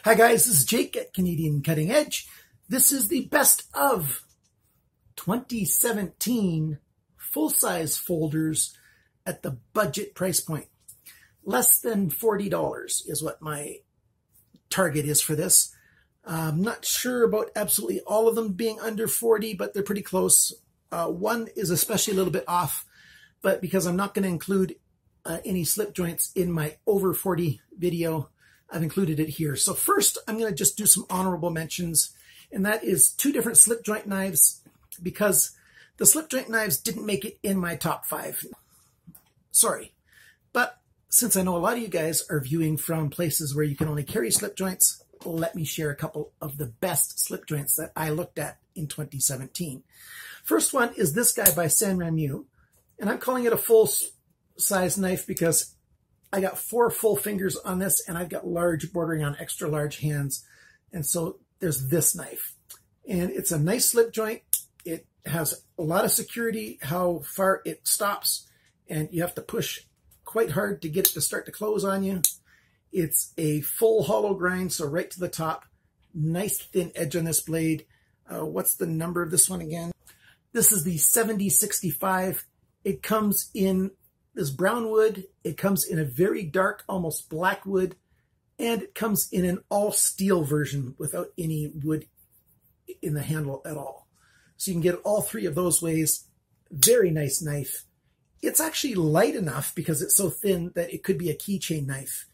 Hi guys, this is Jake at Canadian Cutting Edge. This is the best of 2017 full-size folders at the budget price point. Less than $40 is what my target is for this. I'm not sure about absolutely all of them being under 40, but they're pretty close. One is especially a little bit off, but because I'm not going to include any slip joints in my over 40 video, I've included it here. So first, I'm going to just do some honorable mentions, and that is two different slip joint knives, because the slip joint knives didn't make it in my top 5. Sorry. But since I know a lot of you guys are viewing from places where you can only carry slip joints, let me share a couple of the best slip joints that I looked at in 2017. First one is this guy by Sanrenmu, and I'm calling it a full-size knife because I got 4 full fingers on this, and I've got large bordering on extra large hands. And so there's this knife. And it's a nice slip joint. It has a lot of security, how far it stops, and you have to push quite hard to get it to start to close on you. It's a full hollow grind, so right to the top. Nice thin edge on this blade. What's the number of this one again? This is the 7065. It comes in this brown wood, it comes in a very dark, almost black wood, and it comes in an all steel version without any wood in the handle at all. So you can get it all 3 of those ways. Very nice knife. It's actually light enough because it's so thin that it could be a keychain knife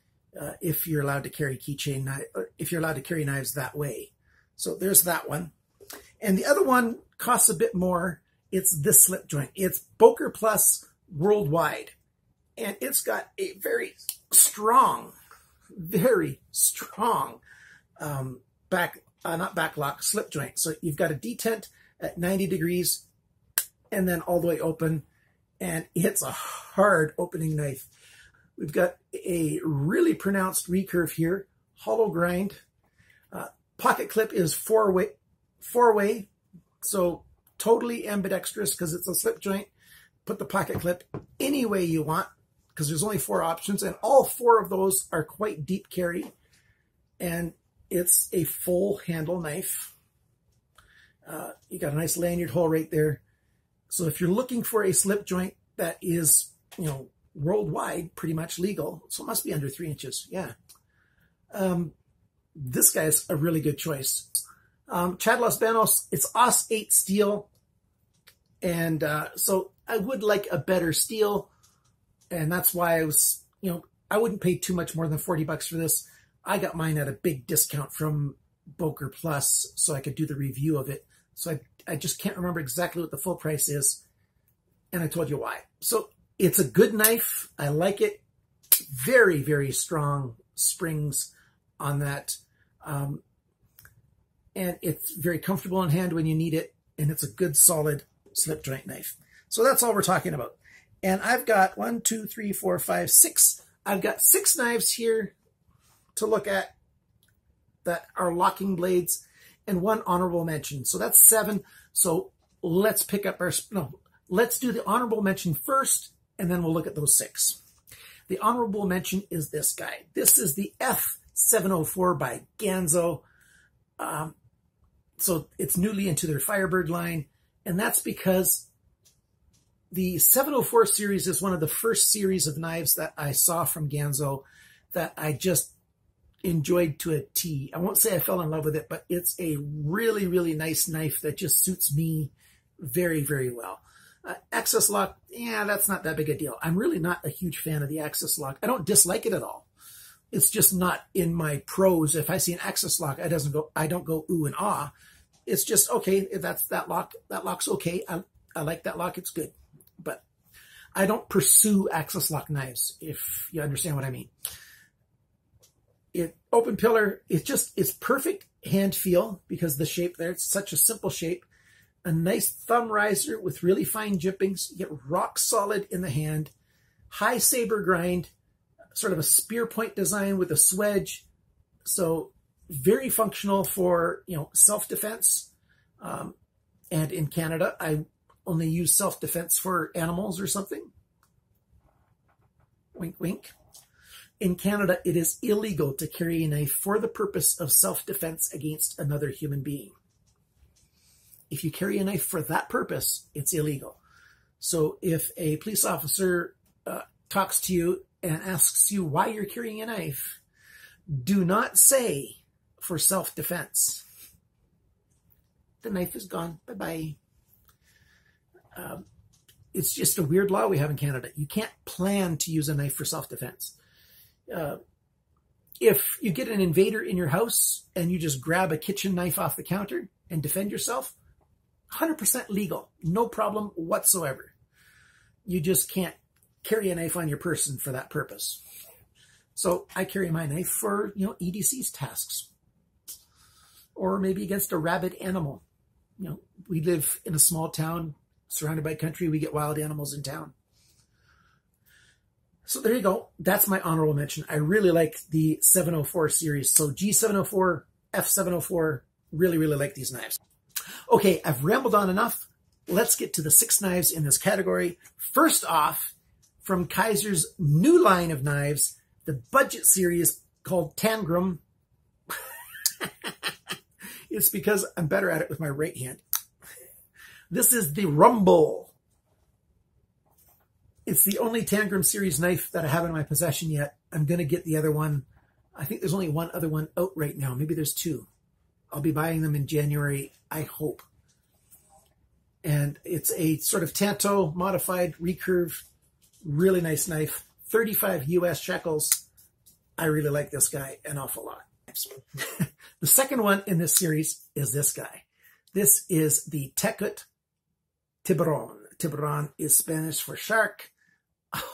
if you're allowed to carry knives that way. So there's that one. And the other one costs a bit more. It's this slip joint. It's Boker Plus worldwide, and it's got a very strong not backlock slip joint. So you've got a detent at 90 degrees and then all the way open, and it's a hard opening knife. We've got a really pronounced recurve here, hollow grind. Pocket clip is four-way, so totally ambidextrous because it's a slip joint. Put the pocket clip any way you want because there's only 4 options, and all 4 of those are quite deep carry, and it's a full handle knife. You got a nice lanyard hole right there. So if you're looking for a slip joint that is, worldwide pretty much legal, so it must be under 3 inches. Yeah. This guy's a really good choice. Chad Los Banos, it's AUS 8 steel, and so I would like a better steel, and that's why I was, I wouldn't pay too much more than $40 for this. I got mine at a big discount from Boker Plus, so I could do the review of it. So I just can't remember exactly what the full price is, and I told you why. So it's a good knife. I like it. Very, very strong springs on that, and it's very comfortable in hand when you need it, and it's a good, solid slip joint knife. So that's all we're talking about. And I've got 1, 2, 3, 4, 5, 6. I've got 6 knives here to look at that are locking blades, and 1 honorable mention. So that's 7. So let's pick up let's do the honorable mention first, and then we'll look at those 6. The honorable mention is this guy. This is the F704 by Ganzo. So it's newly into their Firebird line, and that's because the 704 series is one of the first series of knives that I saw from Ganzo that I just enjoyed to a T. I won't say I fell in love with it, but it's a really, really nice knife that just suits me very, very well. Axis lock, yeah, that's not that big a deal. I'm really not a huge fan of the axis lock. I don't dislike it at all. It's just not in my pros. If I see an axis lock, I don't go ooh and ah. It's just, okay, if that's that lock, that lock's okay. I like that lock, it's good. But I don't pursue axis lock knives, if you understand what I mean. Open pillar, it's perfect hand feel because the shape there, it's such a simple shape. A nice thumb riser with really fine jippings. You get rock solid in the hand. High saber grind, sort of a spear point design with a swedge. So very functional for, self-defense. And in Canada, I only use self-defense for animals or something. Wink, wink. In Canada, it is illegal to carry a knife for the purpose of self-defense against another human being. If you carry a knife for that purpose, it's illegal. So if a police officer talks to you and asks you why you're carrying a knife, do not say for self-defense. The knife is gone. Bye-bye. It's just a weird law we have in Canada. You can't plan to use a knife for self-defense. If you get an invader in your house and you just grab a kitchen knife off the counter and defend yourself, 100% legal. No problem whatsoever. You just can't carry a knife on your person for that purpose. So I carry my knife for, EDC's tasks. Or maybe against a rabid animal. We live in a small town surrounded by country. We get wild animals in town. So there you go. That's my honorable mention. I really like the 704 series. So G704, F704, really, really like these knives. Okay, I've rambled on enough. Let's get to the 6 knives in this category. First off, from Kaiser's new line of knives, the budget series called Tangram. It's because I'm better at it with my right hand. This is the Rumble. It's the only Tangram series knife that I have in my possession yet. I'm going to get the other one. I think there's only one other one out right now. Maybe there's 2. I'll be buying them in January, I hope. And it's a sort of Tanto modified recurve, really nice knife. 35 US shekels. I really like this guy an awful lot. The second one in this series is this guy. This is the Tekut Tiburon. Tiburon is Spanish for shark.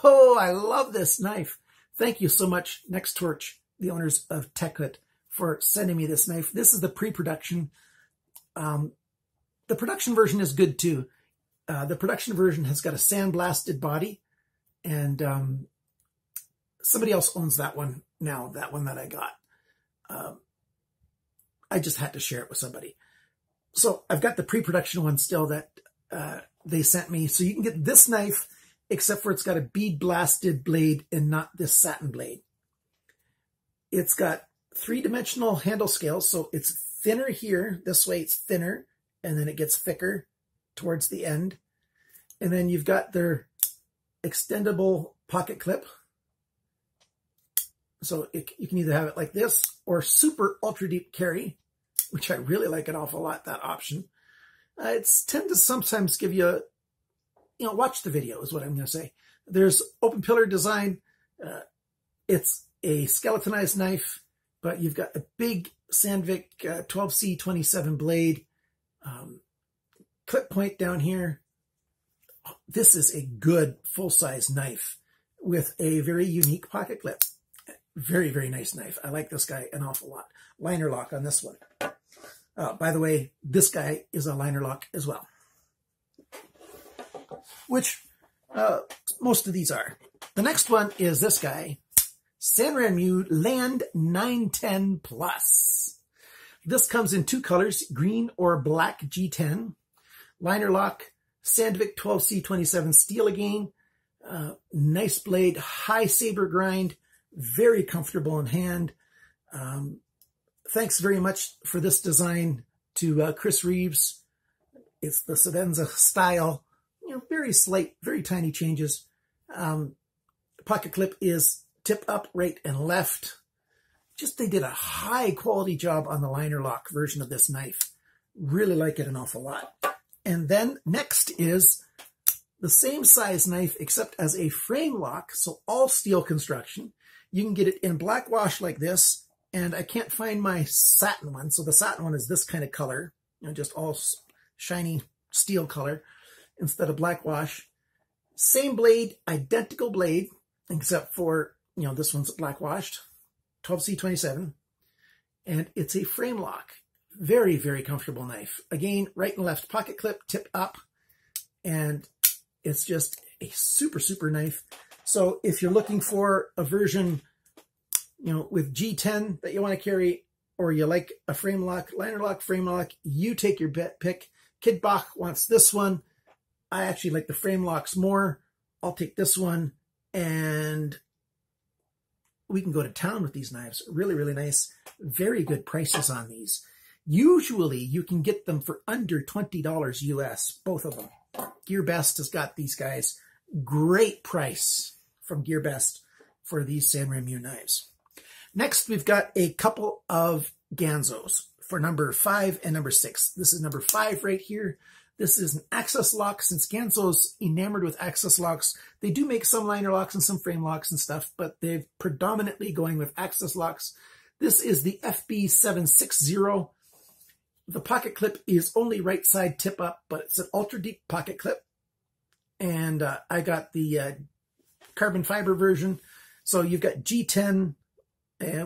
Oh, I love this knife. Thank you so much, Next Torch, the owners of Tekut, for sending me this knife. This is the pre-production. The production version is good too. The production version has got a sandblasted body, and somebody else owns that one now, that one that I got. I just had to share it with somebody. So I've got the pre-production one still that they sent me. So you can get this knife, except for it's got a bead blasted blade and not this satin blade. It's got 3-dimensional handle scales. So it's thinner here. This way it's thinner, and then it gets thicker towards the end. And then you've got their extendable pocket clip. So you can either have it like this or super ultra deep carry, which I really like an awful lot, that option. It's tend to sometimes give you watch the video is what I'm going to say. There's open pillar design. It's a skeletonized knife, but you've got a big Sandvik 12C27 blade, clip point down here. This is a good full-size knife with a very unique pocket clip. Very, very nice knife. I like this guy an awful lot. Liner lock on this one. By the way, this guy is a liner lock as well, which most of these are. The next one is this guy, Sanrenmu LAND 910 Plus. This comes in 2 colors, green or black G10. Liner lock, Sandvik 12C27 steel again. Nice blade, high saber grind, very comfortable in hand. Thanks very much for this design to Chris Reeves. It's the Sedenza style, very slight, very tiny changes. Pocket clip is tip up, right, and left. Just they did a high quality job on the liner lock version of this knife. Really like it an awful lot. And then next is the same size knife except as a frame lock, so all steel construction. You can get it in black wash like this, and I can't find my satin one. So the satin one is this kind of color, just all shiny steel color instead of black wash. Same blade, identical blade, except for, this one's black washed, 12C27, and it's a frame lock. Very, very comfortable knife. Again, right and left pocket clip, tip up, and it's just a super, super knife. So if you're looking for a version, with G10 that you want to carry, or you like a frame lock, liner lock, frame lock, you take your pick. Kid Bach wants this one. I actually like the frame locks more. I'll take this one. And we can go to town with these knives. Really, really nice. Very good prices on these. Usually you can get them for under $20 US, both of them. GearBest has got these guys. Great price from GearBest for these Sanrenmu knives. Next, we've got a couple of Ganzos for number 5 and number 6. This is number 5 right here. This is an access lock. Since Ganzo's enamored with access locks, they do make some liner locks and some frame locks and stuff, but they're predominantly going with access locks. This is the FB760. The pocket clip is only right side tip up, but it's an ultra deep pocket clip. And I got the carbon fiber version. So you've got G10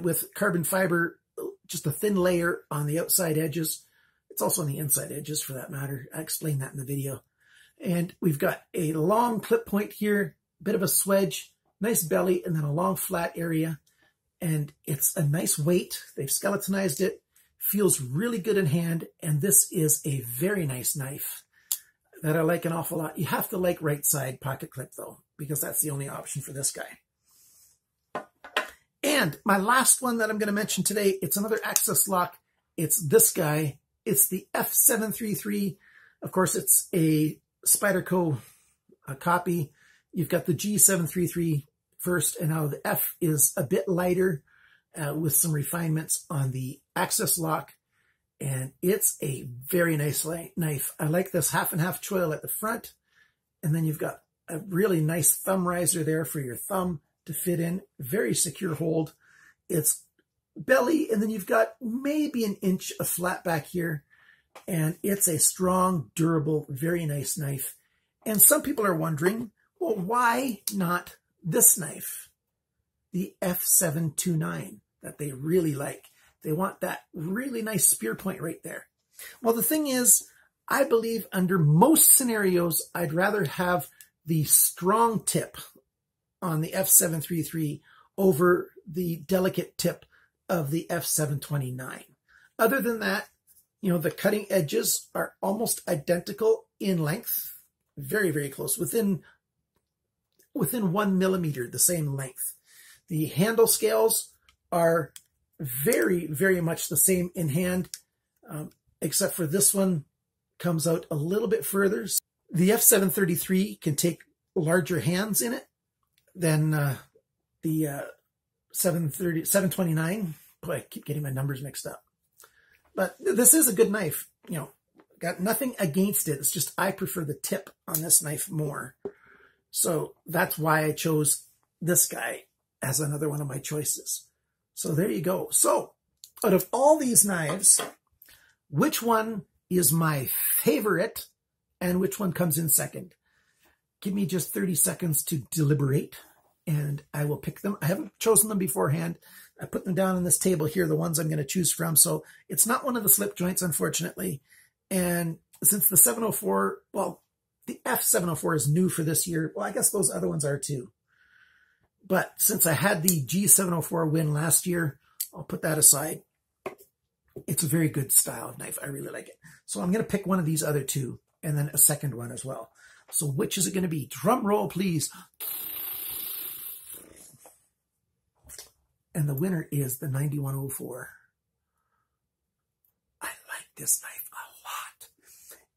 with carbon fiber, just a thin layer on the outside edges. It's also on the inside edges for that matter. I explained that in the video. And we've got a long clip point here, bit of a swedge, nice belly, and then a long flat area. And it's a nice weight. They've skeletonized it. Feels really good in hand. And this is a very nice knife that I like an awful lot. You have to like right side pocket clip though, because that's the only option for this guy. And my last one that I'm going to mention today, it's another access lock. It's this guy. It's the F733. Of course, it's a Spyderco copy. You've got the G733 first, and now the F is a bit lighter with some refinements on the access lock. And it's a very nice knife. I like this half and half choil at the front. And then you've got a really nice thumb riser there for your thumb to fit in. Very secure hold. It's belly, and then you've got maybe an inch of flat back here. And it's a strong, durable, very nice knife. And some people are wondering, well, why not this knife? The F729 that they really like. They want that really nice spear point right there. Well, the thing is, I believe under most scenarios, I'd rather have the strong tip on the F733 over the delicate tip of the F729. Other than that, you know, the cutting edges are almost identical in length, very, very close, within 1 millimeter, the same length. The handle scales are very, very much the same in hand, except for this one comes out a little bit further. The F733 can take larger hands in it than the 729. Boy, I keep getting my numbers mixed up. But this is a good knife. You know, got nothing against it. It's just I prefer the tip on this knife more. So that's why I chose this guy as another one of my choices. So there you go. So out of all these knives, which one is my favorite and which one comes in second? Give me just 30 seconds to deliberate and I will pick them. I haven't chosen them beforehand. I put them down on this table here, the ones I'm going to choose from. So it's not one of the slip joints, unfortunately. And since the 704, well, the F704 is new for this year. Well, I guess those other ones are too. But since I had the G704 win last year, I'll put that aside. It's a very good style of knife. I really like it. So I'm going to pick one of these other two and then a second one as well. So which is it going to be? Drum roll, please. And the winner is the 9104. I like this knife a lot.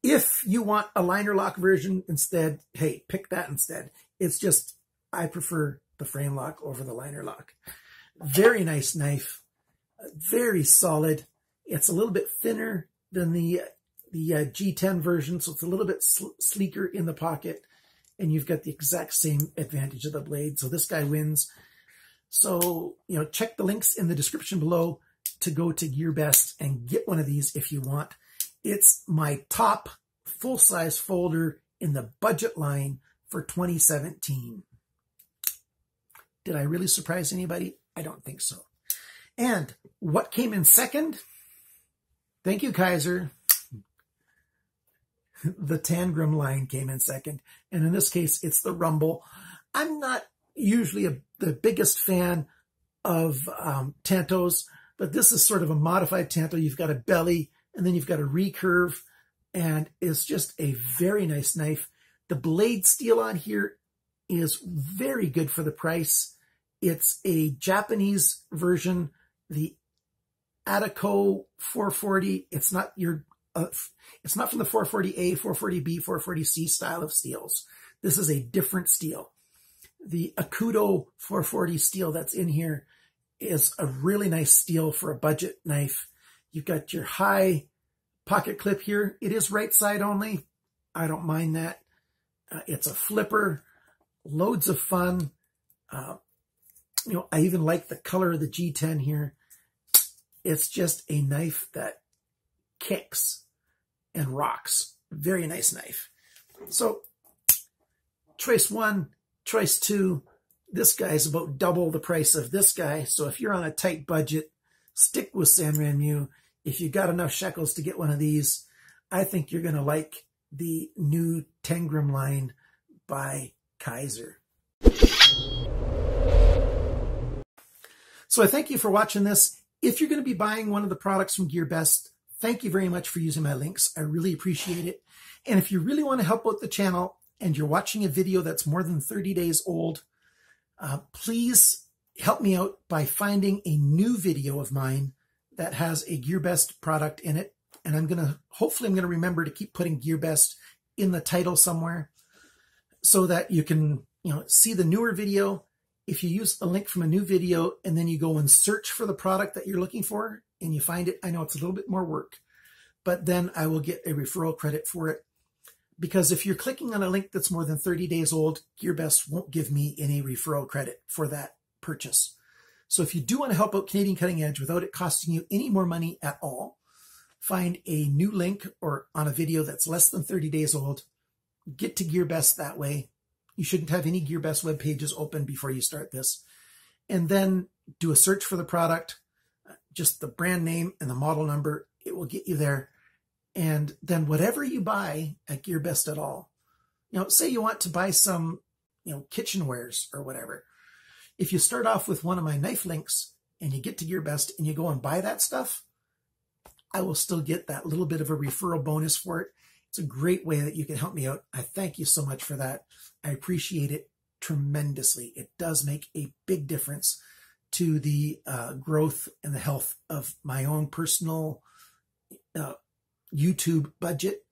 If you want a liner lock version instead, hey, pick that instead. It's just, I prefer the frame lock over the liner lock. Very nice knife. Very solid. It's a little bit thinner than the G10 version, so it's a little bit sleeker in the pocket. And you've got the exact same advantage of the blade. So this guy wins. So, you know, check the links in the description below to go to GearBest and get one of these if you want. It's my top full-size folder in the budget line for 2017. Did I really surprise anybody? I don't think so. And what came in second? Thank you, Kaiser. The Tangram line came in second. And in this case, it's the Rumble. I'm not usually the biggest fan of Tantos, but this is sort of a modified Tanto. You've got a belly, and then you've got a recurve, and it's just a very nice knife. The blade steel on here is very good for the price, It's a Japanese version, the Atako 440. It's not your, it's not from the 440A, 440B, 440C style of steels. This is a different steel. The Akudo 440 steel that's in here is a really nice steel for a budget knife. You've got your high pocket clip here. It is right side only. I don't mind that. It's a flipper, loads of fun. You know, I even like the color of the G10 here. It's just a knife that kicks and rocks. Very nice knife. So choice 1, choice 2, this guy is about double the price of this guy. So if you're on a tight budget, stick with Sanrenmu. If you got enough shekels to get one of these, I think you're going to like the new Tangram line by Kaiser. So I thank you for watching this. If you're going to be buying one of the products from GearBest, thank you very much for using my links. I really appreciate it. And if you really want to help out the channel and you're watching a video that's more than 30 days old, please help me out by finding a new video of mine that has a GearBest product in it. And hopefully I'm going to remember to keep putting GearBest in the title somewhere so that you can, see the newer video. If you use a link from a new video and then you go and search for the product that you're looking for and you find it, I know it's a little bit more work, but then I will get a referral credit for it. Because if you're clicking on a link that's more than 30 days old, GearBest won't give me any referral credit for that purchase. So if you do want to help out Canadian Cutting Edge without it costing you any more money at all, find a new link or on a video that's less than 30 days old, get to GearBest that way. You shouldn't have any GearBest web pages open before you start this. And then do a search for the product, just the brand name and the model number. It will get you there. And then whatever you buy at GearBest at all, say you want to buy some, kitchenwares or whatever. If you start off with one of my knife links and you get to GearBest and you go and buy that stuff, I will still get that little bit of a referral bonus for it. It's a great way that you can help me out. I thank you so much for that. I appreciate it tremendously. It does make a big difference to the growth and the health of my own personal YouTube budget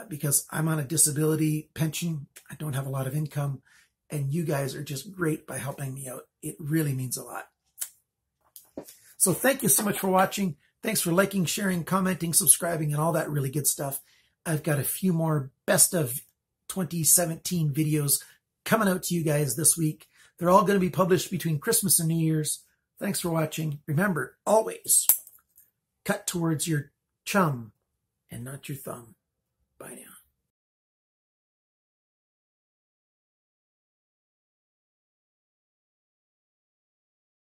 because I'm on a disability pension. I don't have a lot of income, and you guys are just great by helping me out. It really means a lot. So thank you so much for watching. Thanks for liking, sharing, commenting, subscribing, and all that really good stuff. I've got a few more best of 2017 videos coming out to you guys this week. They're all going to be published between Christmas and New Year's. Thanks for watching. Remember, always cut towards your chum and not your thumb. Bye now.